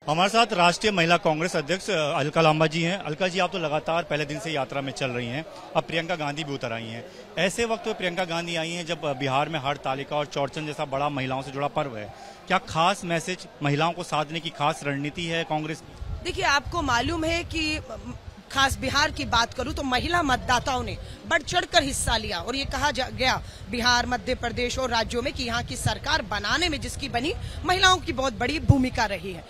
हमारे साथ राष्ट्रीय महिला कांग्रेस अध्यक्ष अलका लांबा जी हैं। अलका जी, आप तो लगातार पहले दिन से यात्रा में चल रही हैं। अब प्रियंका गांधी भी उतर आई हैं। ऐसे वक्त में प्रियंका गांधी आई हैं जब बिहार में हरतालिका और चौरचन जैसा बड़ा महिलाओं से जुड़ा पर्व है। क्या खास मैसेज महिलाओं को साधने की खास रणनीति है कांग्रेस की? देखिए, आपको मालूम है कि खास बिहार की बात करूं तो महिला मतदाताओं ने बढ़ चढ़कर हिस्सा लिया और ये कहा गया बिहार, मध्य प्रदेश और राज्यों में कि यहाँ की सरकार बनाने में जिसकी बनी महिलाओं की बहुत बड़ी भूमिका रही है।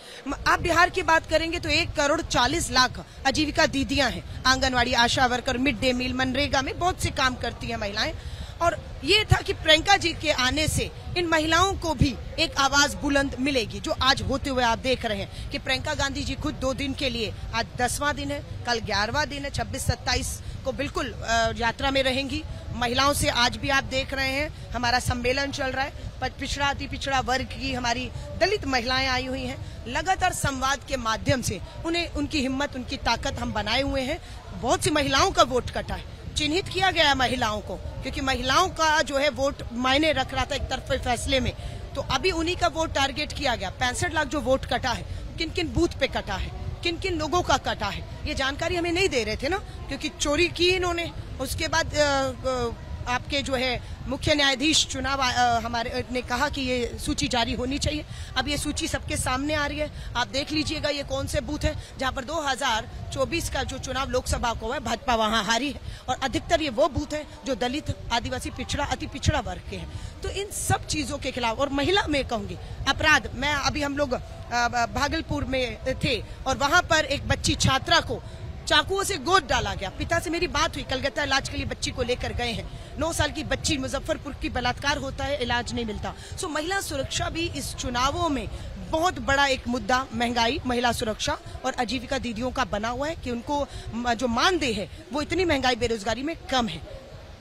आप बिहार की बात करेंगे तो 1,40,00,000 आजीविका दीदियां हैं। Anganwadi, ASHA worker, mid day meal, MNREGA में बहुत से काम करती हैं महिलाएं। और ये था कि प्रियंका जी के आने से इन महिलाओं को भी एक आवाज बुलंद मिलेगी, जो आज होते हुए आप देख रहे हैं कि प्रियंका गांधी जी खुद 2 दिन के लिए, आज 10वां दिन है, कल 11वां दिन है, 26-27 को बिल्कुल यात्रा में रहेंगी। महिलाओं से आज भी आप देख रहे हैं हमारा सम्मेलन चल रहा है। पिछड़ा, अति पिछड़ा वर्ग की हमारी दलित महिलाएं आई हुई हैं। लगातार संवाद के माध्यम से उन्हें, उनकी हिम्मत, उनकी ताकत हम बनाए हुए हैं। बहुत सी महिलाओं का वोट कटा है, चिन्हित किया गया है महिलाओं को, क्योंकि महिलाओं का जो है वोट मायने रख रहा था एक तरफे फैसले में। तो अभी उन्हीं का वोट टारगेट किया गया। 65 लाख जो वोट कटा है, किन किन बूथ पे कटा है, किन किन लोगों का कटा है, ये जानकारी हमें नहीं दे रहे थे ना, क्योंकि चोरी की इन्होंने। उसके बाद आपके जो है मुख्य न्यायाधीश चुनाव हमारे ने कहा कि ये सूची जारी होनी चाहिए। अब ये सूची सबके सामने आ रही है। आप देख लीजिएगा ये कौन से बूथ है जहां पर 2024 का जो चुनाव लोकसभा को है भाजपा वहां हारी है, और अधिकतर ये वो बूथ है जो दलित, आदिवासी, पिछड़ा, अति पिछड़ा वर्ग के हैं। तो इन सब चीजों के खिलाफ, और महिला में कहूंगी अपराध, मैं अभी हम लोग भागलपुर में थे और वहां पर एक बच्ची छात्रा को चाकुओं से गोद डाला गया। पिता से मेरी बात हुई, कलकत्ता इलाज के लिए बच्ची को लेकर गए हैं। 9 साल की बच्ची, मुजफ्फरपुर की, बलात्कार होता है, इलाज नहीं मिलता। सो महिला सुरक्षा भी इस चुनावों में बहुत बड़ा एक मुद्दा, महंगाई, महिला सुरक्षा और आजीविका दीदियों का बना हुआ है कि उनको जो मानदेय है वो इतनी महंगाई, बेरोजगारी में कम है।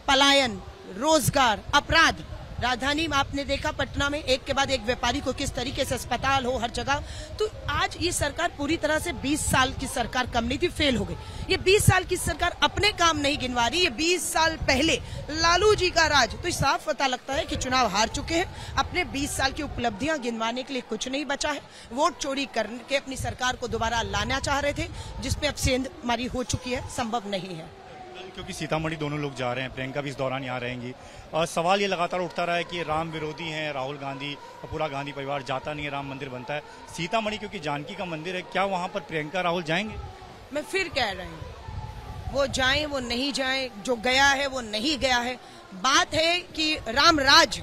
पलायन, रोजगार, अपराध, राजधानी में आपने देखा पटना में एक के बाद एक व्यापारी को किस तरीके से अस्पताल हो हर जगह। तो आज ये सरकार पूरी तरह से 20 साल की सरकार कम नहीं थी, फेल हो गई। ये 20 साल की सरकार अपने काम नहीं गिनवा रही। ये 20 साल पहले लालू जी का राज, तो साफ पता लगता है कि चुनाव हार चुके हैं। अपने 20 साल की उपलब्धियां गिनवाने के लिए कुछ नहीं बचा है। वोट चोरी करके अपनी सरकार को दोबारा लाना चाह रहे थे, जिसपे अब सेंध मारी हो चुकी है, संभव नहीं है। क्योंकि सीतामढ़ी दोनों लोग जा रहे हैं, प्रियंका भी इस दौरान यहाँ रहेंगी, और सवाल ये लगातार उठता रहा है कि राम विरोधी हैं राहुल गांधी और पूरा गांधी परिवार, जाता नहीं है, राम मंदिर बनता है। सीतामढ़ी क्योंकि जानकी का मंदिर है, क्या वहां पर प्रियंका राहुल जाएंगे? मैं फिर कह रही हूँ, वो जाएं वो नहीं जाएं, जो गया है वो नहीं गया है। बात है कि राम राज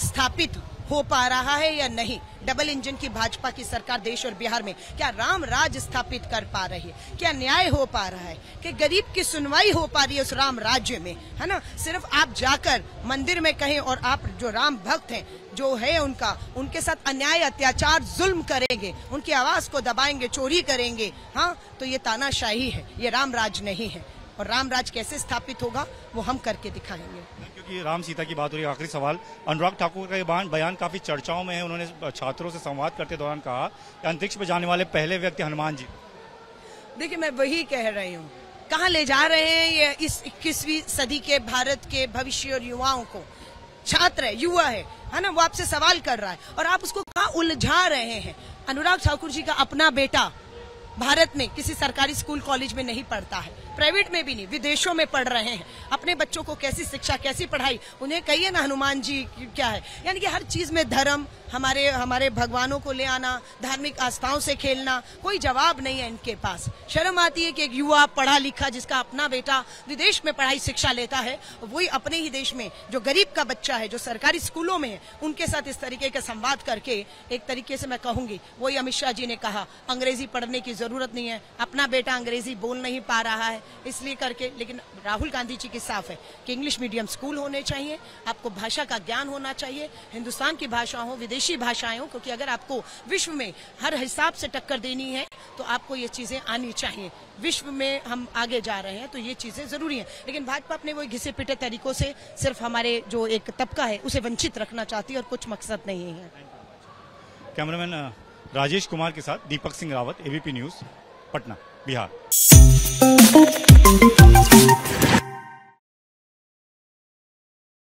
स्थापित हो पा रहा है या नहीं। डबल इंजन की भाजपा की सरकार देश और बिहार में क्या राम राज स्थापित कर पा रही है? क्या न्याय हो पा रहा है? कि गरीब की सुनवाई हो पा रही है उस राम राज्य में, है ना? सिर्फ आप जाकर मंदिर में कहें और आप जो राम भक्त हैं, जो है उनके साथ अन्याय, अत्याचार, जुल्म करेंगे, उनकी आवाज को दबाएंगे, चोरी करेंगे, हाँ, तो ये तानाशाही है, ये राम राज नहीं है। और राम राज कैसे स्थापित होगा वो हम करके दिखाएंगे। क्योंकि राम सीता की बात हो रही है, आखिरी सवाल, अनुराग ठाकुर का ये बयान काफी चर्चाओं में है। उन्होंने छात्रों से संवाद करते दौरान कहा कि अंतरिक्ष पर जाने वाले पहले व्यक्ति हनुमान जी। देखिए, मैं वही कह रही हूँ, कहाँ ले जा रहे हैं ये इस 21वीं सदी के भारत के भविष्य और युवाओं को। छात्र है, युवा है ना, वो आपसे सवाल कर रहा है और आप उसको कहाँ उलझा रहे हैं। अनुराग ठाकुर जी का अपना बेटा भारत में किसी सरकारी स्कूल कॉलेज में नहीं पढ़ता है, प्राइवेट में भी नहीं, विदेशों में पढ़ रहे हैं। अपने बच्चों को कैसी शिक्षा, कैसी पढ़ाई, उन्हें कहिए ना हनुमान जी क्या है। यानी कि हर चीज में धर्म, हमारे भगवानों को ले आना, धार्मिक आस्थाओं से खेलना, कोई जवाब नहीं है इनके पास। शर्म आती है कि एक युवा पढ़ा लिखा जिसका अपना बेटा विदेश में पढ़ाई शिक्षा लेता है, वही अपने ही देश में जो गरीब का बच्चा है, जो सरकारी स्कूलों में है, उनके साथ इस तरीके का संवाद करके, एक तरीके से मैं कहूंगी वही अमित शाह जी ने कहा, अंग्रेजी पढ़ने की जरूरत नहीं है, अपना बेटा अंग्रेजी बोल नहीं पा रहा है इसलिए करके। लेकिन राहुल गांधी जी की साफ है कि इंग्लिश मीडियम स्कूल होने चाहिए, आपको भाषा का ज्ञान होना चाहिए, हिंदुस्तान की भाषा हो, विदेशी भाषाएं हो, क्योंकि अगर आपको विश्व में हर हिसाब से टक्कर देनी है तो आपको ये चीजें आनी चाहिए। विश्व में हम आगे जा रहे हैं तो ये चीजें जरूरी हैं। लेकिन भाजपा अपने वो घिसे पिटे तरीकों से सिर्फ हमारे जो एक तबका है उसे वंचित रखना चाहती है और कुछ मकसद नहीं है। कैमरामैन राजेश कुमार के साथ दीपक सिंह रावत, एबीपी न्यूज, पटना, बिहार।